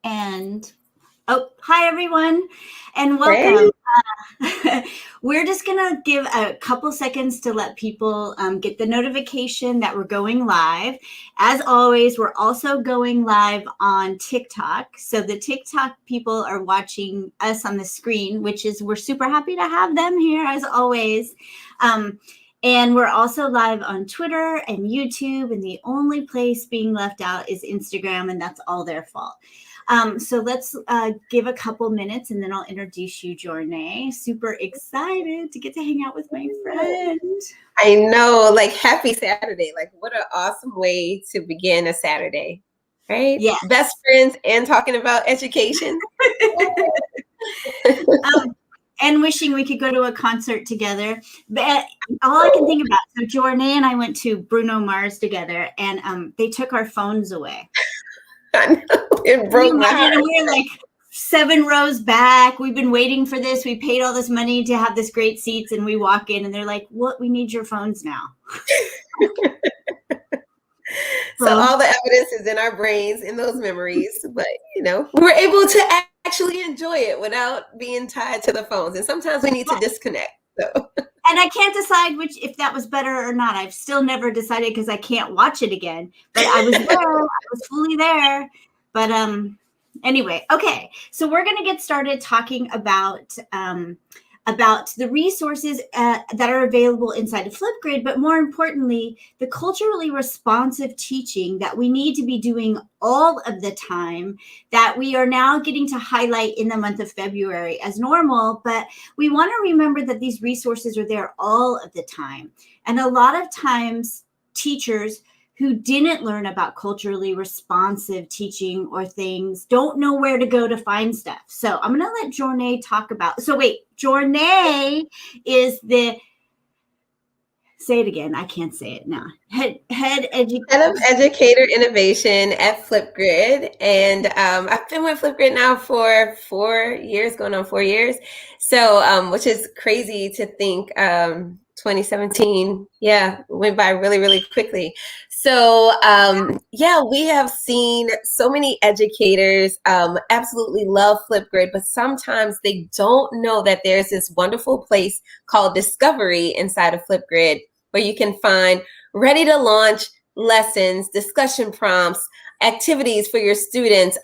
And hi everyone, and welcome. Hey. We're just gonna give a couple seconds to let people get the notification that we're going live. As always, we're also going live on TikTok. So the TikTok people are watching us on the screen, which is we're super happy to have them here as always. And we're also live on Twitter and YouTube, and the only place being left out is Instagram, and that's all their fault. So let's give a couple minutes and then I'll introduce you, Jornay. Super excited to get to hang out with my friend. I know, like happy Saturday. Like what an awesome way to begin a Saturday, right? Yeah. Best friends and talking about education. And wishing we could go to a concert together. But all I can think about, so Jornay and I went to Bruno Mars together and they took our phones away. I know, it broke my heart. We were like 7 rows back. We've been waiting for this. We paid all this money to have this great seats, and we walk in, and they're like, "What? We need your phones now." So all the evidence is in our brains, in those memories, but we're able to actually enjoy it without being tied to the phones. And sometimes we need to disconnect. So. And I can't decide if that was better or not. I've still never decided because I can't watch it again. But I was there. I was fully there. But anyway, okay. So we're going to get started talking about the resources that are available inside of Flipgrid, but more importantly, the culturally responsive teaching that we need to be doing all of the time that we are now getting to highlight in the month of February as normal, but we want to remember that these resources are there all of the time. And a lot of times teachers who didn't learn about culturally responsive teaching or things don't know where to go to find stuff. So I'm going to let Jornay talk about. So wait, Jornay is say it again. I can't say it now. Head of Educator Innovation at Flipgrid. And I've been with Flipgrid now for 4 years, going on 4 years. So, which is crazy to think 2017, went by really, really quickly. So, we have seen so many educators absolutely love Flipgrid, but sometimes they don't know that there's this wonderful place called Discovery inside of Flipgrid where you can find ready to launch lessons, discussion prompts, activities for your students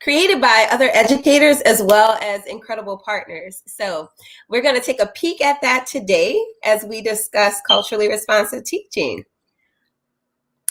created by other educators as well as incredible partners. So we're going to take a peek at that today as we discuss culturally responsive teaching.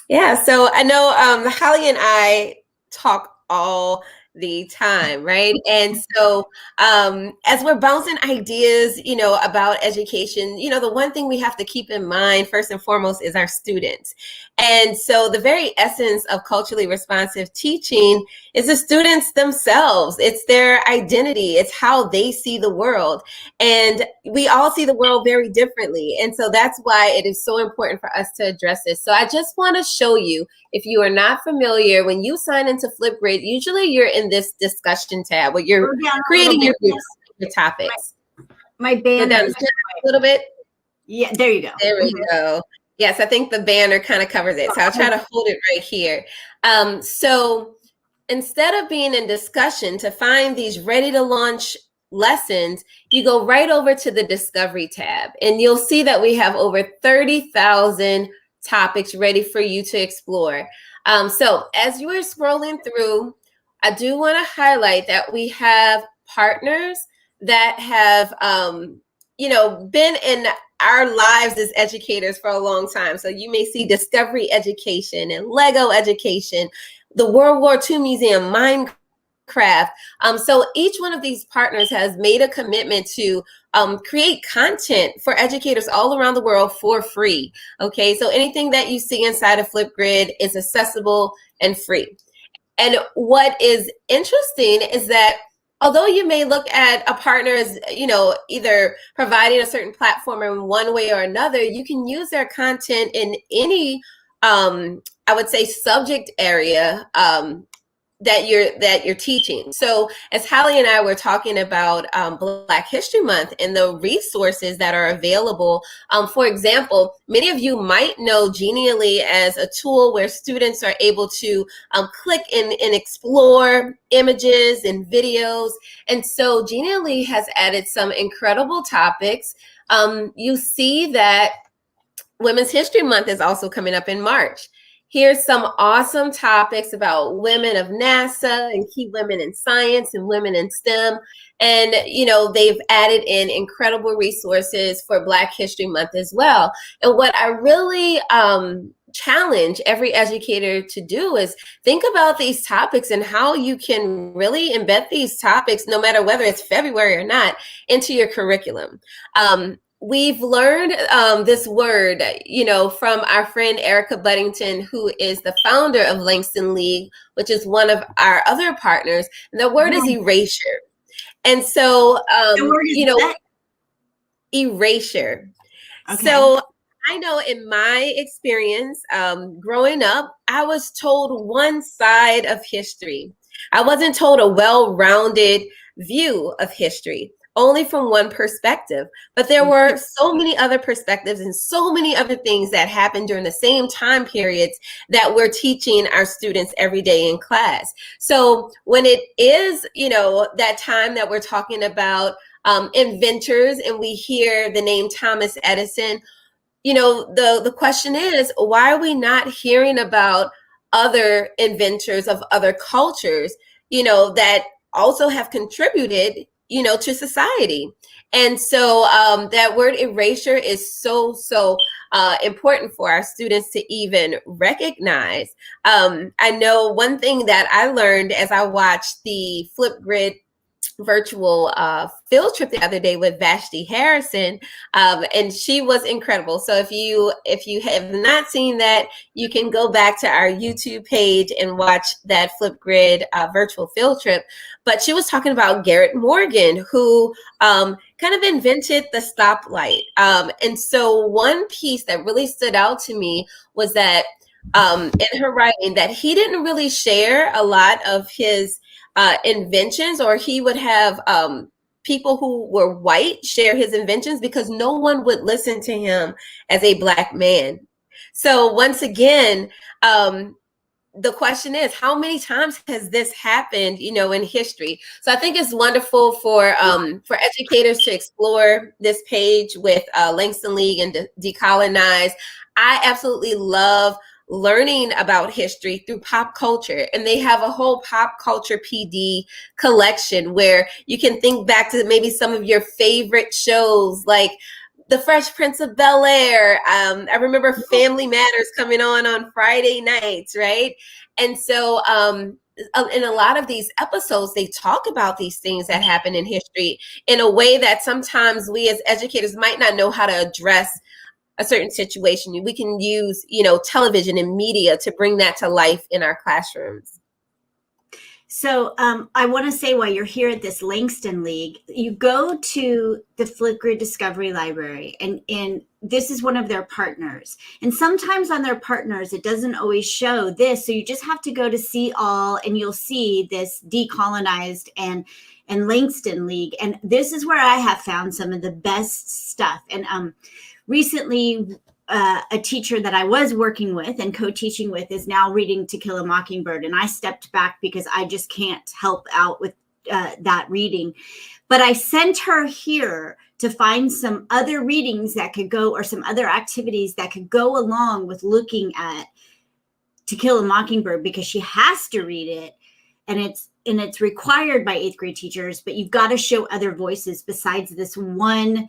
Yeah, so I know Holly and I talk all the time, right? And so as we're bouncing ideas, about education, the one thing we have to keep in mind first and foremost is our students. And so the very essence of culturally responsive teaching is the students themselves. It's their identity. It's how they see the world. And we all see the world very differently. And so that's why it is so important for us to address this. So I just want to show you, if you are not familiar, when you sign into Flipgrid, usually you're in this discussion tab where you're creating your groups, your topics. My banner is a little bit. Yeah, there you go. There we go. Yes, I think the banner kind of covers it. So I'll try to hold it right here. So instead of being in discussion, to find these ready to launch lessons, you go right over to the Discovery tab, and you'll see that we have over 30,000 topics ready for you to explore. So as you are scrolling through, I do want to highlight that we have partners that have, been in our lives as educators for a long time. So you may see Discovery Education and Lego Education, the World War II Museum, Minecraft. So each one of these partners has made a commitment to create content for educators all around the world for free. Okay, so anything that you see inside of Flipgrid is accessible and free. And what is interesting is that although you may look at a partner as, either providing a certain platform in one way or another, you can use their content in any, I would say, subject area that you're teaching. So as Hallie and I were talking about Black History Month and the resources that are available, for example, many of you might know Genially as a tool where students are able to click and explore images and videos. And so Genially has added some incredible topics. You see that Women's History Month is also coming up in March. Here's some awesome topics about women of NASA and key women in science and women in STEM. And, they've added in incredible resources for Black History Month as well. And what I really challenge every educator to do is think about these topics and how you can really embed these topics, no matter whether it's February or not, into your curriculum. We've learned this word, from our friend Erica Buddington, who is the founder of Langston League, which is one of our other partners. And the word is erasure. And so, erasure. Okay. So I know in my experience growing up, I was told one side of history. I wasn't told a well-rounded view of history, only from one perspective. But there were so many other perspectives and so many other things that happened during the same time periods that we're teaching our students every day in class. So when it is, that time that we're talking about inventors and we hear the name Thomas Edison, the question is, why are we not hearing about other inventors of other cultures, that also have contributed, to society? And so that word erasure is so important for our students to even recognize. I know one thing that I learned as I watched the Flipgrid virtual field trip the other day with Vashti Harrison, and she was incredible. So if you have not seen that, you can go back to our YouTube page and watch that Flipgrid virtual field trip. But she was talking about Garrett Morgan, who kind of invented the stoplight. And so one piece that really stood out to me was that in her writing, that he didn't really share a lot of his inventions, or he would have people who were white share his inventions because no one would listen to him as a Black man. So once again, the question is, how many times has this happened, in history? So I think it's wonderful for educators to explore this page with Langston League and Decolonize. I absolutely love learning about history through pop culture, and they have a whole pop culture PD collection where you can think back to maybe some of your favorite shows, like The Fresh Prince of Bel-Air. I remember Family Matters coming on Friday nights, right? And so in a lot of these episodes, they talk about these things that happen in history in a way that sometimes we as educators might not know how to address a certain situation. We can use, television and media to bring that to life in our classrooms. So I want to say, while you're here at this Langston League, you go to the Flipgrid Discovery Library, and this is one of their partners. And sometimes on their partners, it doesn't always show this. So you just have to go to See All, and you'll see this Decolonized and Langston League. And this is where I have found some of the best stuff. And recently, a teacher that I was working with and co-teaching with is now reading To Kill a Mockingbird. And I stepped back because I just can't help out with that reading. But I sent her here to find some other readings that could go, or some other activities that could go along with looking at To Kill a Mockingbird, because she has to read it. And it's required by 8th grade teachers, but you've got to show other voices besides this one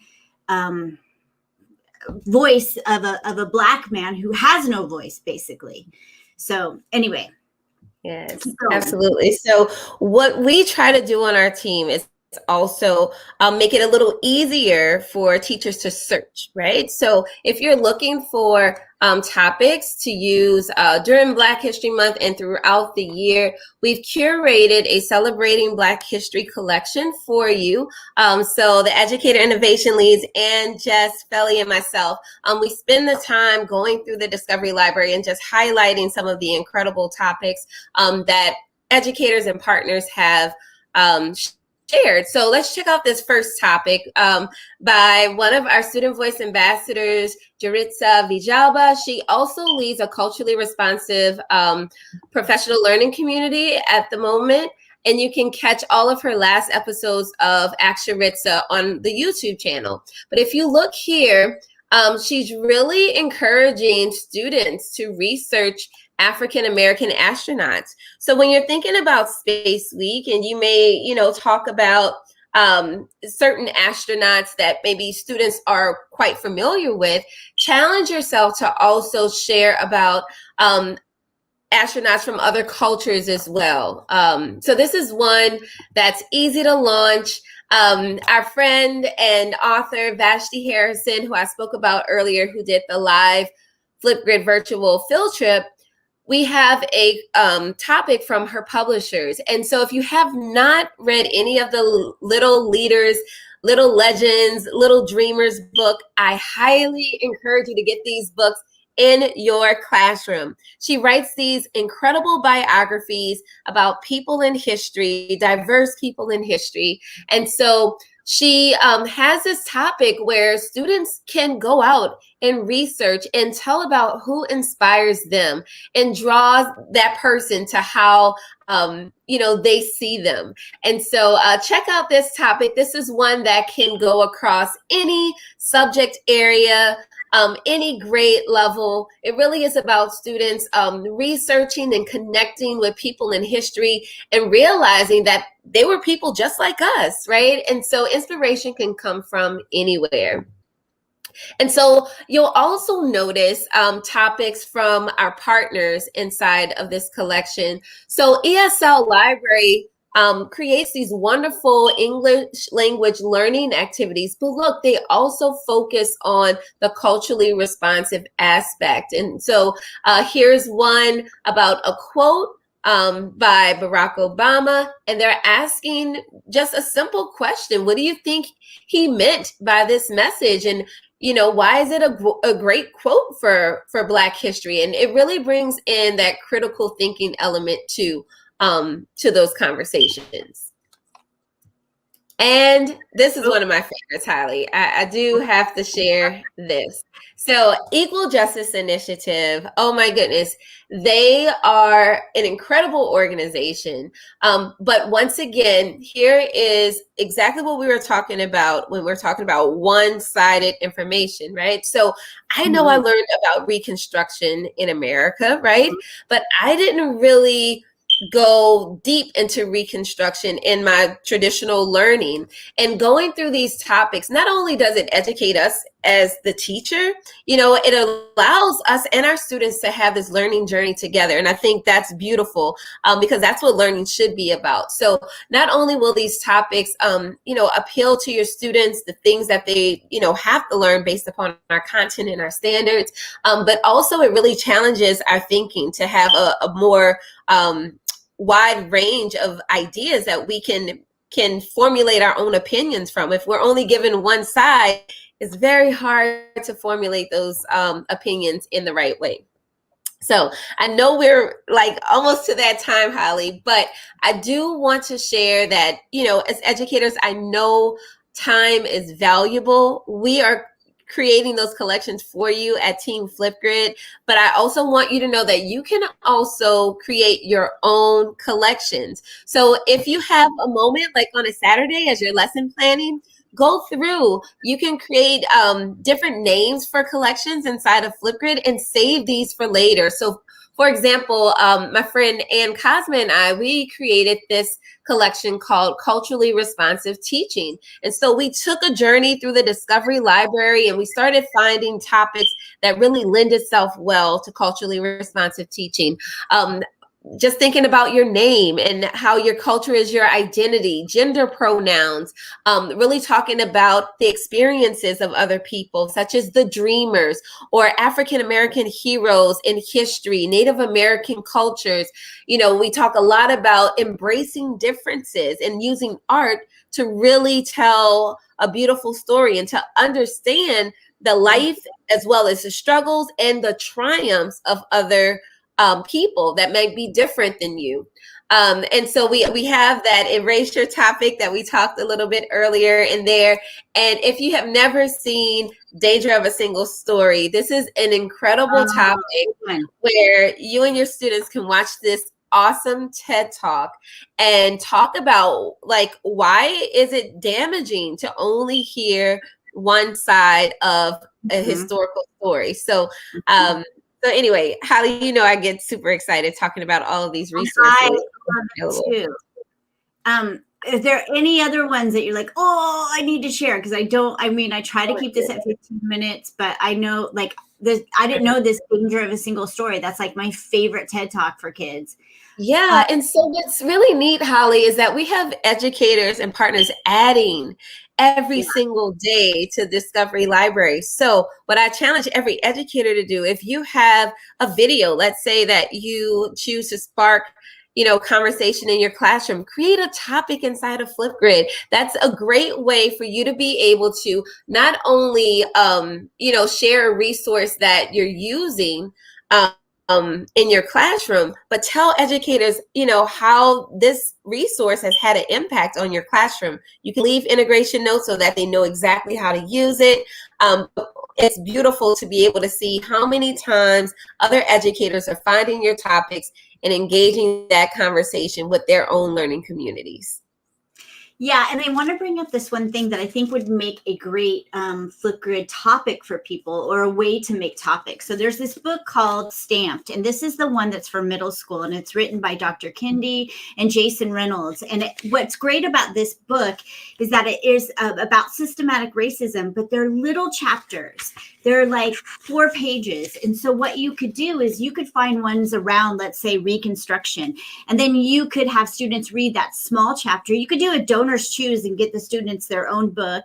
voice of a Black man who has no voice, basically. So anyway. Yes, absolutely. So what we try to do on our team is also make it a little easier for teachers to search, right? So if you're looking for topics to use during Black History Month and throughout the year, we've curated a Celebrating Black History collection for you. So the Educator Innovation Leads and Jess, Felly, and myself, we spend the time going through the Discovery Library and just highlighting some of the incredible topics that educators and partners have shared. So let's check out this first topic by one of our Student Voice ambassadors, Jaritza Vijalba. She also leads a culturally responsive professional learning community at the moment. And you can catch all of her last episodes of Aksharitza on the YouTube channel. But if you look here, she's really encouraging students to research African American astronauts. So when you're thinking about Space Week, and you may, talk about certain astronauts that maybe students are quite familiar with, challenge yourself to also share about astronauts from other cultures as well. So this is one that's easy to launch. Our friend and author Vashti Harrison, who I spoke about earlier, who did the live Flipgrid virtual field trip, we have a topic from her publishers. And so if you have not read any of the Little Leaders, Little Legends, Little Dreamers book, I highly encourage you to get these books in your classroom. She writes these incredible biographies about people in history, diverse people in history. And so she has this topic where students can go out and research and tell about who inspires them and draws that person to how they see them. And so check out this topic. This is one that can go across any subject area, any grade level. It really is about students researching and connecting with people in history and realizing that they were people just like us, right? And so inspiration can come from anywhere. And so you'll also notice topics from our partners inside of this collection. So ESL Library creates these wonderful English language learning activities, but look, they also focus on the culturally responsive aspect. And so here's one about a quote by Barack Obama, and they're asking just a simple question. What do you think he meant by this message? And why is it a great quote for Black history? And it really brings in that critical thinking element to those conversations. And this is one of my favorites, Holly. I do have to share this. So Equal Justice Initiative, oh my goodness, they are an incredible organization. But once again, here is exactly what we were talking about when we're talking about one-sided information, right? So I know I learned about Reconstruction in America, right? But I didn't really go deep into Reconstruction in my traditional learning. And going through these topics, not only does it educate us as the teacher, it allows us and our students to have this learning journey together. And I think that's beautiful because that's what learning should be about. So not only will these topics, appeal to your students, the things that they, have to learn based upon our content and our standards, but also it really challenges our thinking to have a more wide range of ideas that we can formulate our own opinions from. If we're only given one side, it's very hard to formulate those opinions in the right way. So I know we're like almost to that time, Holly, but I do want to share that, as educators, I know time is valuable. We are creating those collections for you at Team Flipgrid, but I also want you to know that you can also create your own collections. So if you have a moment like on a Saturday as you're lesson planning, go through. You can create different names for collections inside of Flipgrid and save these for later. So for example, my friend Ann Cosma and I, we created this collection called Culturally Responsive Teaching. And so we took a journey through the Discovery Library and we started finding topics that really lend itself well to culturally responsive teaching. Just thinking about your name and how your culture is your identity, gender pronouns, really talking about the experiences of other people, such as the dreamers or African-American heroes in history, Native American cultures. We talk a lot about embracing differences and using art to really tell a beautiful story and to understand the life as well as the struggles and the triumphs of other people that might be different than you. And so we have that erasure topic that we talked a little bit earlier in there. And if you have never seen Danger of a Single Story, this is an incredible topic where you and your students can watch this awesome TED Talk and talk about, like, why is it damaging to only hear one side of a historical story. So so anyway, Holly, you know, I get super excited talking about all of these resources. I love it too. Is there any other ones that you're like, oh, I need to share? Because I try to keep this at 15 minutes, but I know, like, I didn't know this Danger of a Single Story. That's like my favorite TED Talk for kids. Yeah. And so what's really neat, Holly, is that we have educators and partners adding every single day to Discovery Library. So what I challenge every educator to do, if you have a video, let's say that you choose to spark, you know, conversation in your classroom, create a topic inside of Flipgrid. That's a great way for you to be able to not only, you know, share a resource that you're using, in your classroom, but tell educators, you know, how this resource has had an impact on your classroom. You can leave integration notes so that they know exactly how to use it. It's beautiful to be able to see how many times other educators are finding your topics and engaging that conversation with their own learning communities. Yeah, and I want to bring up this one thing that I think would make a great Flipgrid topic for people, or a way to make topics. So there's this book called Stamped, and this is the one that's for middle school, and it's written by Dr. Kendi and Jason Reynolds. And what's great about this book is that it is about systematic racism, but they're little chapters. They're like 4 pages. And so what you could do is you could find ones around, let's say, Reconstruction, and then you could have students read that small chapter. You could do a donor choose and get the students their own book,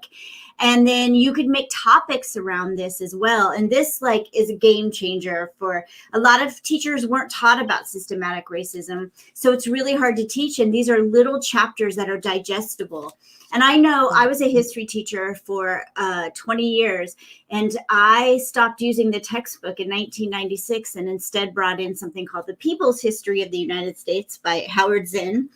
and then you could make topics around this as well. And this, like, is a game changer for a lot of teachers. Weren't taught about systematic racism, so it's really hard to teach, and these are little chapters that are digestible. And I know I was a history teacher for 20 years, and I stopped using the textbook in 1996 and instead brought in something called The People's History of the United States by Howard Zinn.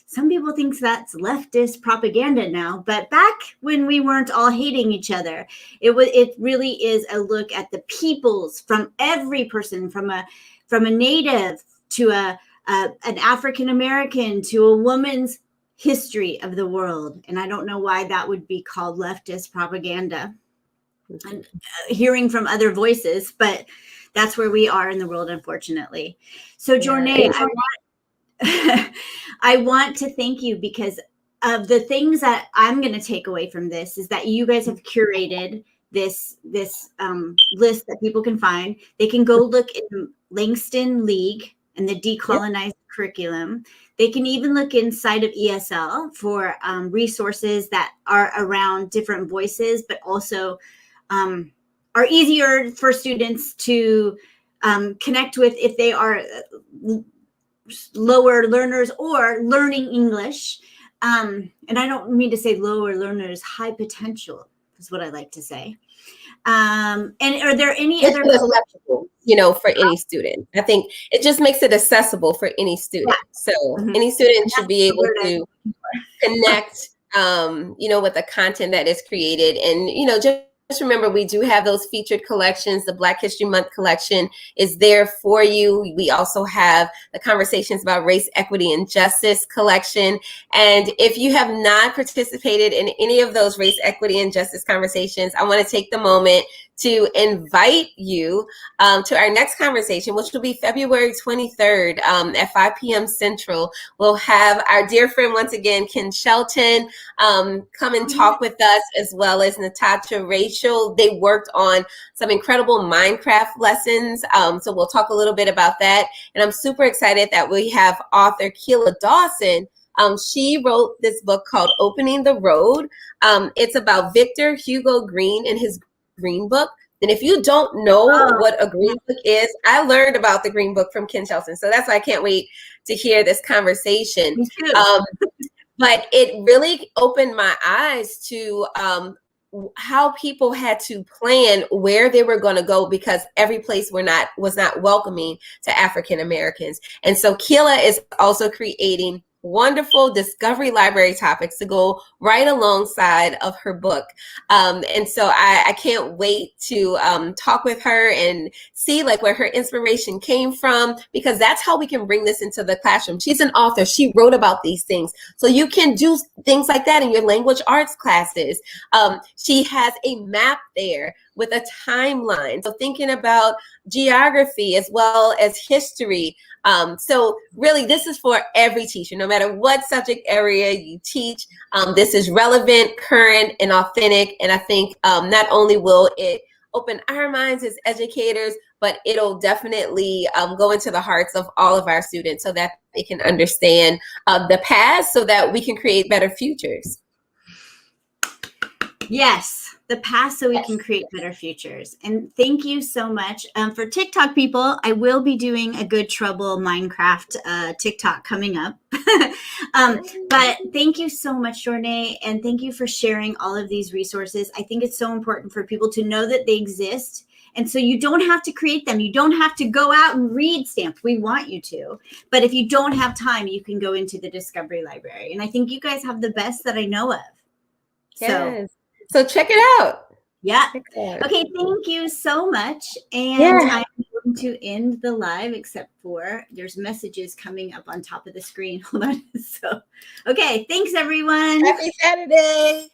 Some people think that's leftist propaganda now, but back when we weren't all hating each other, it really is a look at the peoples, from every person, from a native to an African American to a woman's history of the world. And I don't know why that would be called leftist propaganda. And hearing from other voices, but that's where we are in the world, unfortunately. So, Jornay, I want to thank you, because of the things that I'm going to take away from this is that you guys have curated this list that people can find. They can go look in Langston League and the Decolonized Curriculum. They can even look inside of ESL for resources that are around different voices, but also are easier for students to connect with if they are lower learners or learning English. And I don't mean to say lower learners, high potential is what I like to say. And are there any other collectibles, you know, for any student? I think it just makes it accessible for any student. So any student should be able to connect, you know, with the content that is created. And, you know, just remember, we do have those featured collections. The Black History Month collection is there for you. We also have the Conversations about Race, Equity, and Justice collection. And if you have not participated in any of those race, equity, and justice conversations, I want to take the moment to invite you to our next conversation, which will be February 23rd at 5 p.m. Central. We'll have our dear friend, once again, Ken Shelton, come and talk with us, as well as Natasha Rachel. They worked on some incredible Minecraft lessons. So we'll talk a little bit about that. And I'm super excited that we have author Keela Dawson. She wrote this book called Opening the Road. It's about Victor Hugo Green and his Green Book. And if you don't know what a Green Book is, I learned about the Green Book from Ken Shelton. So that's why I can't wait to hear this conversation. But it really opened my eyes to how people had to plan where they were going to go because every place was not welcoming to African Americans. And so Keela is also creating wonderful discovery library topics to go right alongside of her book. And so I can't wait to talk with her and see like where her inspiration came from, because that's how we can bring this into the classroom. She's an author. She wrote about these things. So you can do things like that in your language arts classes. She has a map there with a timeline. So thinking about geography as well as history. So really, this is for every teacher, no matter what subject area you teach. This is relevant, current, and authentic. And I think not only will it open our minds as educators, but it'll definitely go into the hearts of all of our students so that they can understand the past so that we can create better futures. Yes, the past so we can create better futures. And thank you so much. For TikTok people, I will be doing a Good Trouble Minecraft TikTok coming up. But thank you so much, Jornay, and thank you for sharing all of these resources. I think it's so important for people to know that they exist. And so you don't have to create them. You don't have to go out and read Stamped. We want you to. But if you don't have time, you can go into the Discovery Library. And I think you guys have the best that I know of. Yes. So check it out. Yeah. Okay. Thank you so much. And I'm going to end the live, except for there's messages coming up on top of the screen. Hold on. So, okay. Thanks, everyone. Happy Saturday.